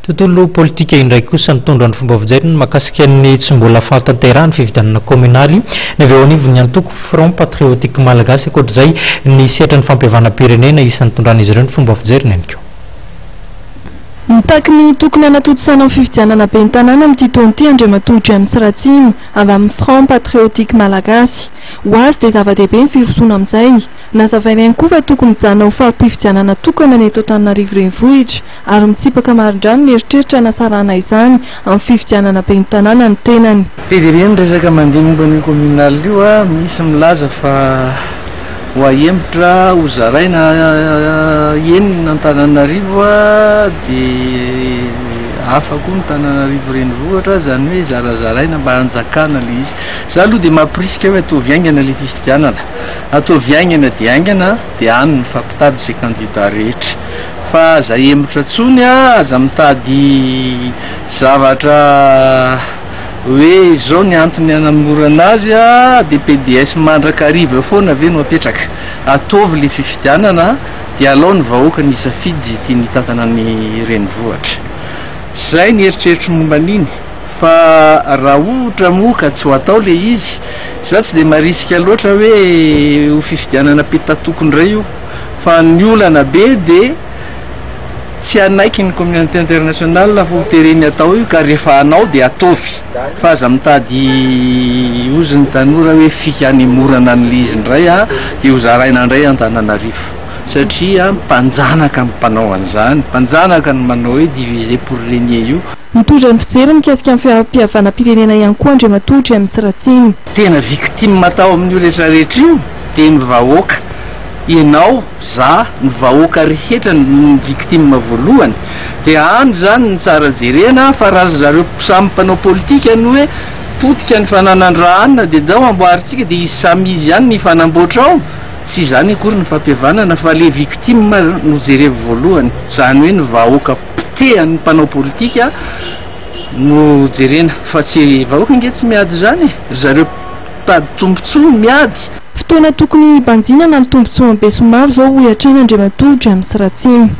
tontolo politika indray kosa nitondra ny fomba fijeriny mahakasika ny tsy mbola fahatanterahany fifidianana communaly ny avy eo anivony antoko Front Patriotique Malagasy akoatr'izay ny setra ny fampihavanam-pirenena isan'ny tondran'izy ireo ny fomba fijeriny ihany koa. Mitaky ny tokony hanatotosana amin'ny fifidianana ben'ny tanàna amin'ity taon'ity Andriamatoa James Ratsimy avy amin'ny Front Patriotique Malagasy. Ho azy dia zava-dehibe ny firosoana amin'izay. Nazavaina ihany koa fa tokony mijanona ho fahampifidianana tokana ny eto Antananarivo renivohitra ary mitsipaka marindrano ny eritreritra hanasarana izany amin'ny fifidianana ben'ny tanàna ny tenany. Be dia be ny resaka mandeha momba ny communal io misy milaza fa ho ahembotra ho zaraina enina Antananarivo dia hafa koa ny Antananarivo renivohitra zany hoe zarazaraina mba hanjakana le izy. Za aloha dia mampirisika hoe atao viaingana le fifidianana, atao viaingana dia aingana dia any ny fampitady izay candidat rehetra fa aza hembotra tsony aza mitady zavatra hoe zao ny antony hanamorana azy dia PDS mandrakariva foana ve no apetraka ataovy le fifidianana dia alao ny vahoaka ny isafidy zay tiany tantana ny renivohitra. Zay ny eritreritry momba an'iny fa raha ohatra moa ka tsy ho atao le izy za tsy dia marisika loatra hoe ho fifidianana petatokony ray io fa ny olana be dia tsy anaiky ny communauté internationale fa ho tereny atao io ka rehefa anao dia ataovy fa aza mitady oziny tanora hoe fika any morana an'le izy ndray dia ho zaraina ndray Antananarivo satria mpanjanaka mpanao an'izany, mpanjanaka ny manao hoe diviser pour régner io. Mitondra ny fijery mikasika amin'ny fihampihavanam-pirenena ihany koa Andriamatoa James Ratsimy. Tena victime atao amin'ny olatra rehetra io dia ny vahoaka. Ianao, za, ny vahoaka rehetra ny victime voalohany dia any zany ny tsara jerena fa raha zareo samy mpanao politika ny hoe potika ny fananandrahanina dia dao amboaritsika dia izy samy izy ihany ny fanamboatra ao, tsy zany akory ny fampihavanana fa le victime no jereva voalohany, zany hoe ny vahoaka pitehan'ny mpanao politika no jerena fa tsy vahoaka nge tsy miady zany zareo tady tombontsoa miady. Fotoana tokony banjinana ny tombontsoa Besomaro zao ho iatrany Andriamatoa James Ratsimy.